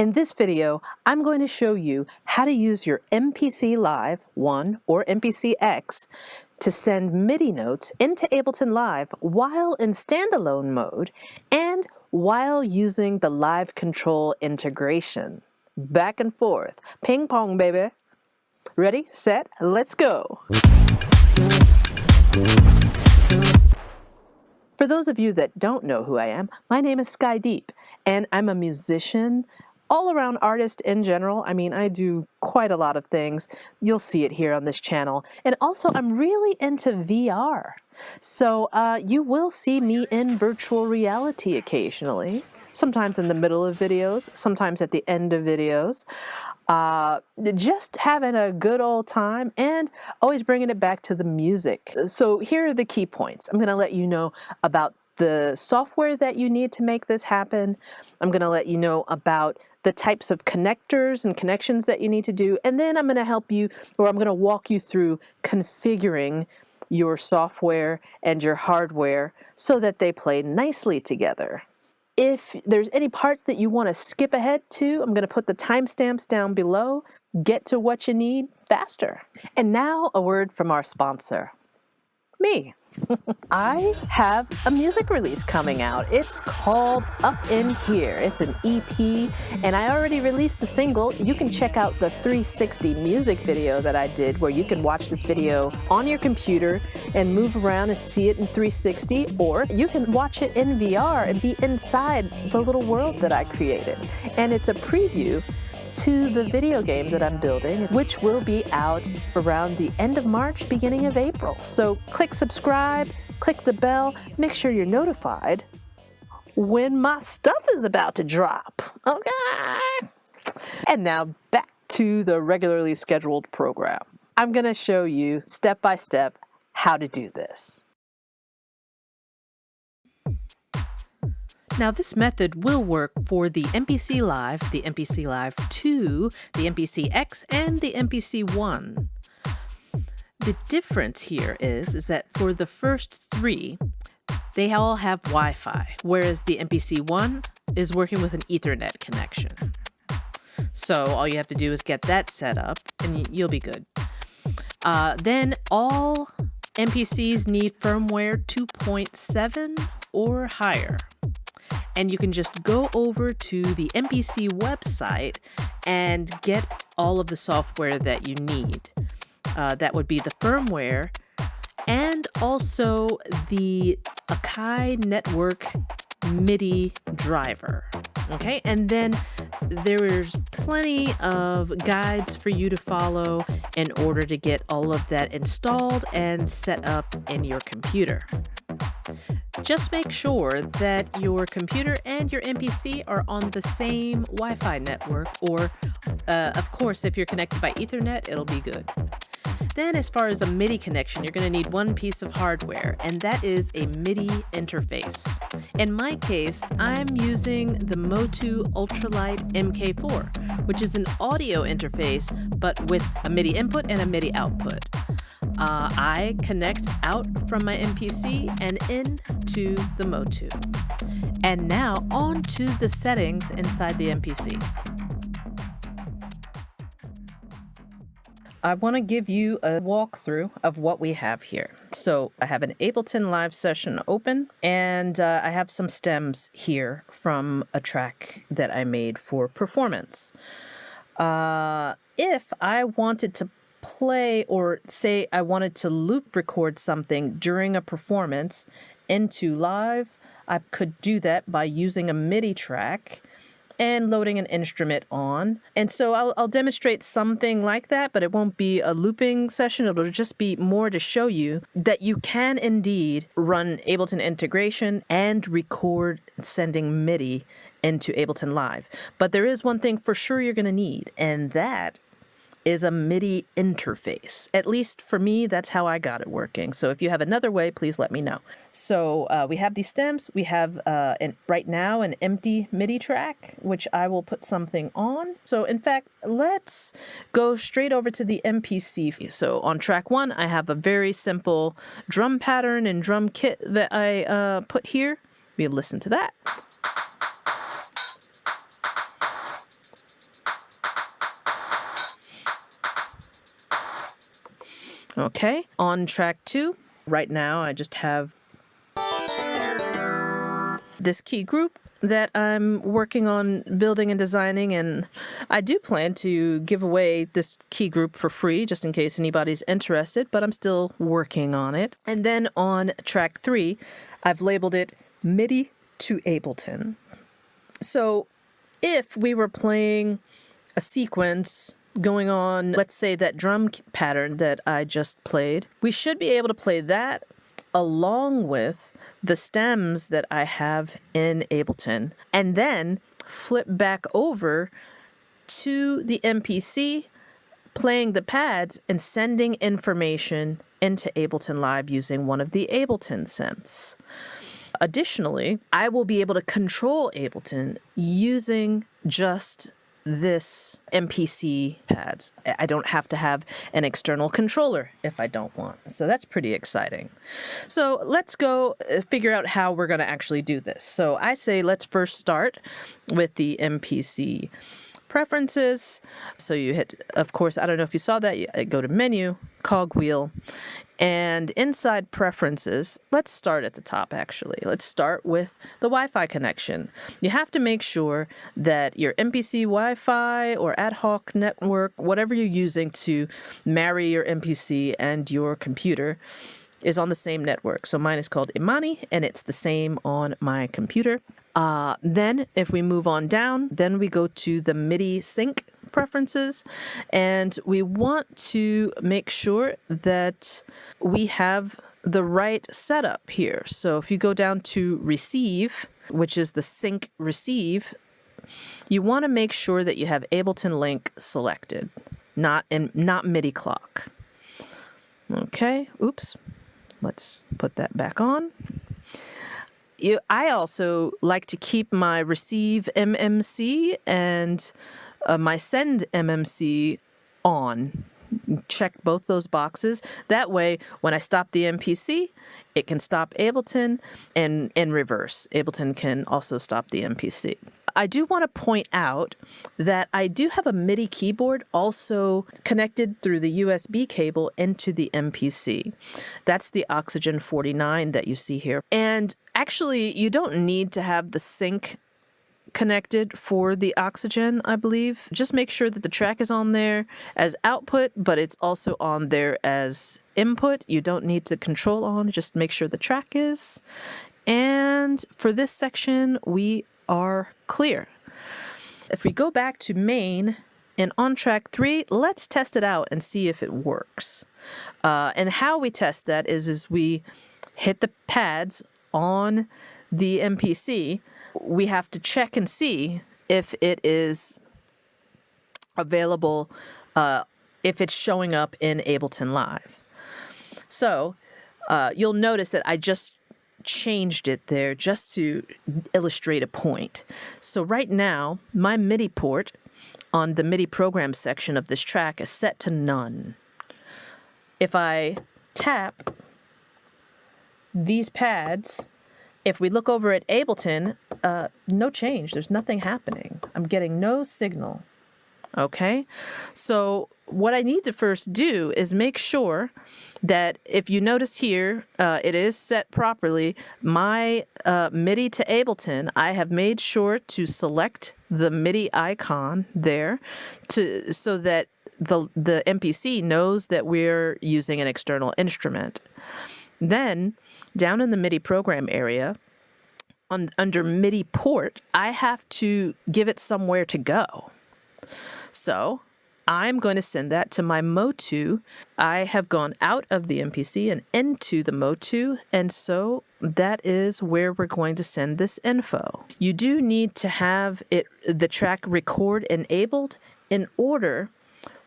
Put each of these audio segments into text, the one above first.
In this video, I'm going to show you how to use your MPC Live 1 or MPC X to send MIDI notes into Ableton Live while in standalone mode and while using the live control integration. Back and forth. Ping pong, baby. Ready, set, let's go. For those of you that don't know who I am, my name is SkyDeep, and I'm a musician, all-around artist in general. I mean, I do quite a lot of things. You'll see it here on this channel. And also, I'm really into VR. So you will see me in virtual reality occasionally, sometimes in the middle of videos, sometimes at the end of videos. Just having a good old time and always bringing it back to the music. So here are the key points. I'm going to let you know about the software that you need to make this happen. I'm going to let you know about the types of connectors and connections that you need to do. And then I'm going to help you, or I'm going to walk you through configuring your software and your hardware so that they play nicely together. If there's any parts that you want to skip ahead to, I'm going to put the timestamps down below. Get to what you need faster. And now a word from our sponsor, me. I have a music release coming out. It's called Up in Here. It's an EP, and I already released the single. You can check out the 360 music video that I did, where you can watch this video on your computer and move around and see it in 360, or you can watch it in VR and be inside the little world that I created. And it's a preview to the video game that I'm building, which will be out around the end of March, beginning of April. So click subscribe, click the bell, make sure you're notified when my stuff is about to drop. Okay? And now back to the regularly scheduled program. I'm going to show you step by step how to do this. Now this method will work for the MPC Live, the MPC Live 2, the MPC X, and the MPC 1. The difference here is that for the first three, they all have Wi-Fi, whereas the MPC 1 is working with an Ethernet connection. So all you have to do is get that set up and you'll be good. Then all MPCs need firmware 2.7 or higher. And you can just go over to the MPC website and get all of the software that you need. That would be the firmware and also the Akai network Midi driver. Okay, and then there's plenty of guides for you to follow in order to get all of that installed and set up in your computer. Just make sure that your computer and your MPC are on the same Wi-Fi network, or of course, if you're connected by Ethernet, it'll be good. Then as far as a MIDI connection, you're going to need one piece of hardware, and that is a MIDI interface. In my case, I'm using the Motu Ultralight MK4, which is an audio interface, but with a MIDI input and a MIDI output. I connect out from my MPC and into the Motu. And now on to the settings inside the MPC. I want to give you a walkthrough of what we have here. So I have an Ableton Live session open, and I have some stems here from a track that I made for performance. If I wanted to play, or say I wanted to loop record something during a performance into Live, I could do that by using a MIDI track and loading an instrument on. And so I'll demonstrate something like that, but it won't be a looping session. It'll just be more to show you that you can indeed run Ableton Integration and record sending MIDI into Ableton Live. But there is one thing for sure you're going to need, and that is a MIDI interface. At least for me, that's how I got it working. So if you have another way, please let me know. So we have these stems. We have right now an empty MIDI track, which I will put something on. So in fact, let's go straight over to the MPC. So on track 1, I have a very simple drum pattern and drum kit that I put here. We'll listen to that. Okay, on track 2, right now I just have this key group that I'm working on building and designing, and I do plan to give away this key group for free just in case anybody's interested, but I'm still working on it. And then on track 3, I've labeled it Midi to Ableton. So if we were playing a sequence going on, let's say that drum pattern that I just played, we should be able to play that along with the stems that I have in Ableton, and then flip back over to the MPC, playing the pads and sending information into Ableton Live using one of the Ableton synths. Additionally, I will be able to control Ableton using just this MPC pads. I don't have to have an external controller if I don't want. So that's pretty exciting. So let's go figure out how we're going to actually do this. So I say let's first start with the MPC preferences. So you hit, of course, I don't know if you saw that, you go to menu, cogwheel, and inside preferences, let's start at the top actually. Let's start with the Wi-Fi connection. You have to make sure that your MPC Wi-Fi or ad hoc network, whatever you're using to marry your MPC and your computer, is on the same network. So mine is called Imani, and it's the same on my computer. Then if we move on down, then we go to the MIDI sync preferences, and we want to make sure that we have the right setup here. So if you go down to receive, which is the sync receive, you want to make sure that you have Ableton Link selected, not MIDI clock. Okay, oops. Let's put that back on. I also like to keep my receive MMC and my send MMC on. Check both those boxes. That way, when I stop the MPC, it can stop Ableton, and in reverse, Ableton can also stop the MPC. I do want to point out that I do have a MIDI keyboard also connected through the USB cable into the MPC. That's the Oxygen 49 that you see here. And actually, you don't need to have the sync connected for the Oxygen, I believe. Just make sure that the track is on there as output, but it's also on there as input. You don't need to control on, just make sure the track is. And for this section, we are clear. If we go back to main and on track 3, let's test it out and see if it works. And how we test that is we hit the pads on the MPC. We have to check and see if it is available, if it's showing up in Ableton Live. So you'll notice that I just changed it there just to illustrate a point. So right now, my MIDI port on the MIDI program section of this track is set to none. If I tap these pads, if we look over at Ableton, no change. There's nothing happening. I'm getting no signal. Okay? So what I need to first do is make sure that if you notice here, it is set properly. My MIDI to Ableton, I have made sure to select the MIDI icon there so that the MPC knows that we're using an external instrument. Then, down in the MIDI program area, under MIDI port, I have to give it somewhere to go. So I'm going to send that to my Motu. I have gone out of the MPC and into the Motu, and so that is where we're going to send this info. You do need to have the track record enabled in order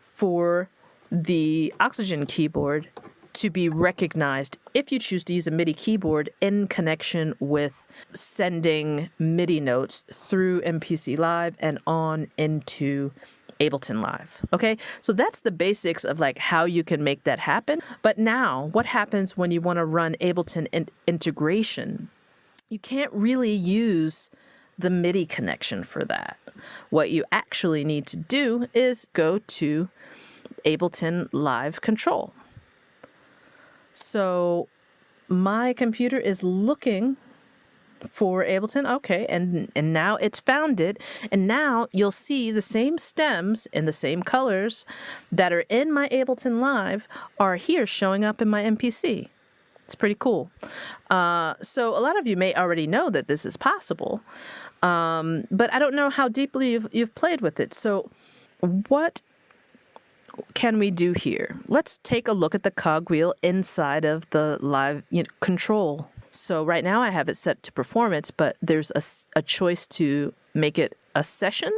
for the Oxygen keyboard to be recognized if you choose to use a MIDI keyboard in connection with sending MIDI notes through MPC Live and on into Ableton Live. Okay, so that's the basics of like how you can make that happen. But now, what happens when you want to run Ableton integration? You can't really use the MIDI connection for that. What you actually need to do is go to Ableton Live Control. So my computer is looking for Ableton. Okay, and now it's found it. And now you'll see the same stems in the same colors that are in my Ableton Live are here showing up in my MPC. It's pretty cool. So a lot of you may already know that this is possible, but I don't know how deeply you've played with it. So what can we do here? Let's take a look at the cogwheel inside of the live control. So right now I have it set to performance, but there's a choice to make it a session,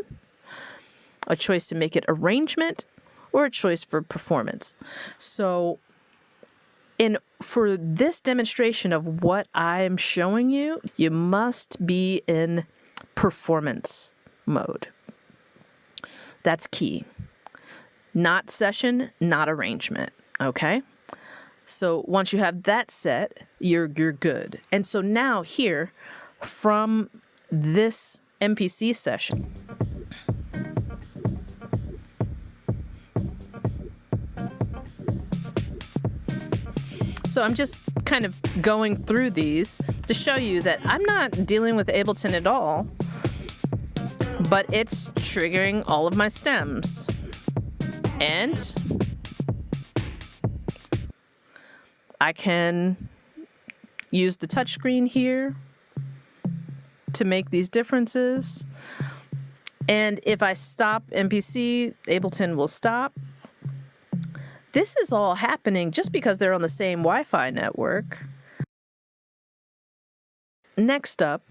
a choice to make it arrangement, or a choice for performance. So for this demonstration of what I'm showing you, you must be in performance mode. That's key. Not session, not arrangement, okay? So once you have that set, you're good. And so now here, from this MPC session, so I'm just kind of going through these to show you that I'm not dealing with Ableton at all, but it's triggering all of my stems. And I can use the touchscreen here to make these differences. And if I stop MPC, Ableton will stop. This is all happening just because they're on the same Wi-Fi network. Next up,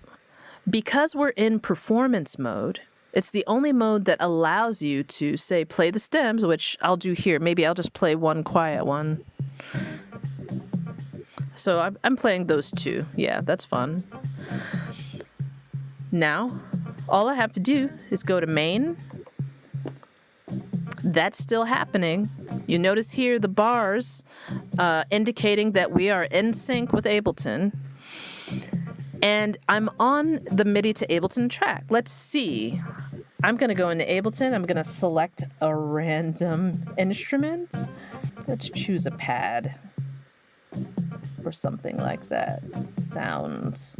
because we're in performance mode, it's the only mode that allows you to, say, play the stems, which I'll do here. Maybe I'll just play one quiet one. So I'm playing those two. Yeah, that's fun. Now, all I have to do is go to main. That's still happening. You notice here the bars indicating that we are in sync with Ableton. And I'm on the Midi to Ableton track. Let's see. I'm going to go into Ableton. I'm going to select a random instrument. Let's choose a pad or something like that. Sounds.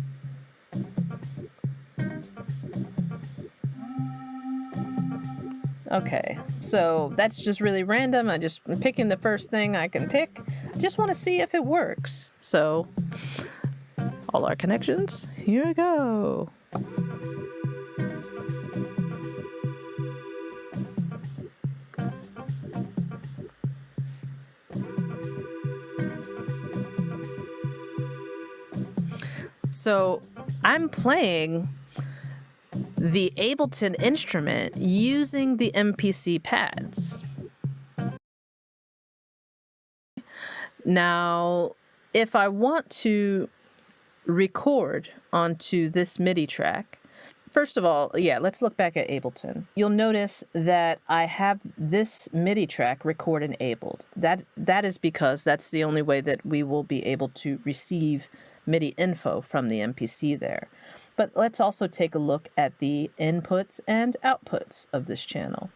Okay, so that's just really random. I'm just picking the first thing I can pick. I just want to see if it works. So, all our connections, here we go. So, I'm playing the Ableton instrument using the MPC pads. Now, if I want to record onto this MIDI track, first of all, yeah, let's look back at Ableton. You'll notice that I have this MIDI track record enabled. That is because that's the only way that we will be able to receive MIDI info from the MPC there. But let's also take a look at the inputs and outputs of this channel.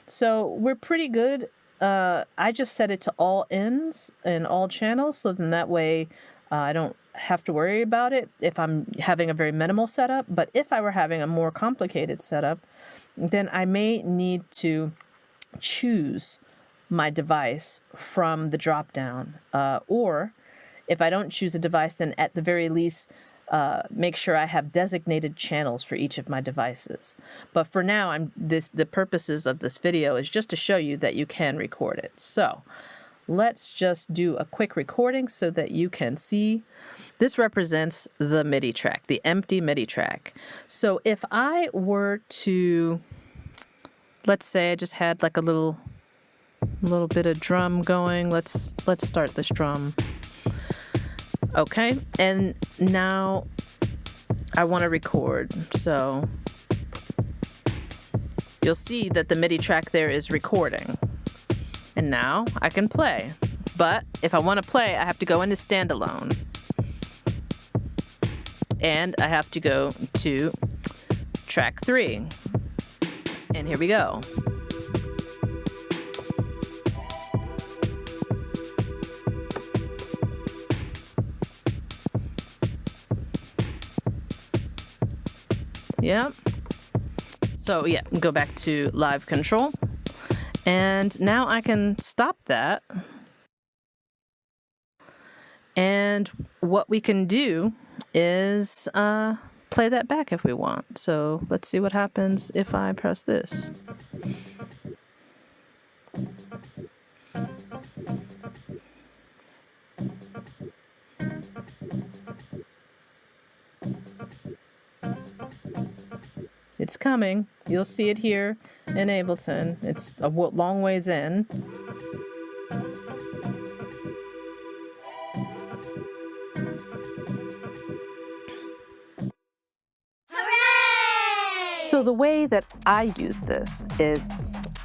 So we're pretty good. I just set it to all ins and all channels, so then that way I don't have to worry about it if I'm having a very minimal setup. But if I were having a more complicated setup, then I may need to choose my device from the drop-down. Or if I don't choose a device, then at the very least, make sure I have designated channels for each of my devices. But for now, the purposes of this video is just to show you that you can record it. So let's just do a quick recording so that you can see. This represents the MIDI track, the empty MIDI track. So if I were to, let's say I just had like a little bit of drum going. Let's start this drum. Okay, and now I want to record, so you'll see that the MIDI track there is recording. And now I can play. But if I want to play, I have to go into Standalone. And I have to go to track 3. And here we go. Yep. So yeah, go back to live control. And now I can stop that. And what we can do is play that back if we want. So let's see what happens if I press this. It's coming. You'll see it here in Ableton. It's a long ways in. Hooray! So the way that I use this is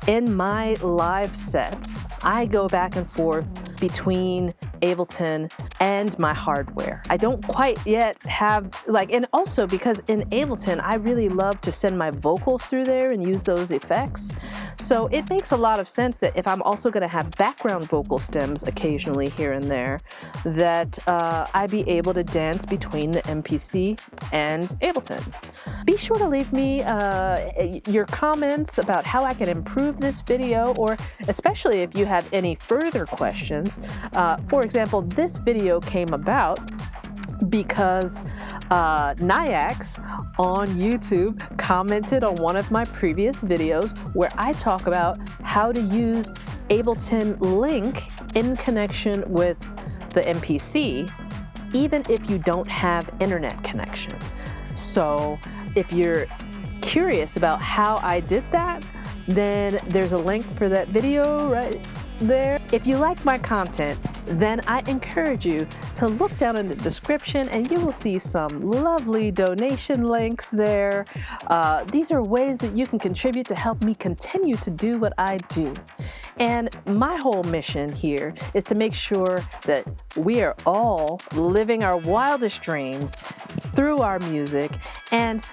in my live sets, I go back and forth between Ableton and my hardware. I don't quite yet have and also because in Ableton, I really love to send my vocals through there and use those effects. So it makes a lot of sense that if I'm also going to have background vocal stems occasionally here and there, that I be able to dance between the MPC and Ableton. Be sure to leave me your comments about how I can improve this video, or especially if you have any further questions. For example, this video came about because Nyax on YouTube commented on one of my previous videos where I talk about how to use Ableton Link in connection with the MPC, even if you don't have internet connection. So if you're curious about how I did that, then there's a link for that video right there. If you like my content, then I encourage you to look down in the description and you will see some lovely donation links there. These are ways that you can contribute to help me continue to do what I do. And my whole mission here is to make sure that we are all living our wildest dreams through our music. And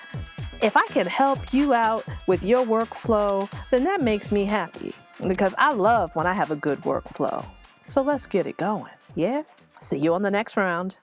if I can help you out with your workflow, then that makes me happy, because I love when I have a good workflow. So let's get it going, yeah? See you on the next round.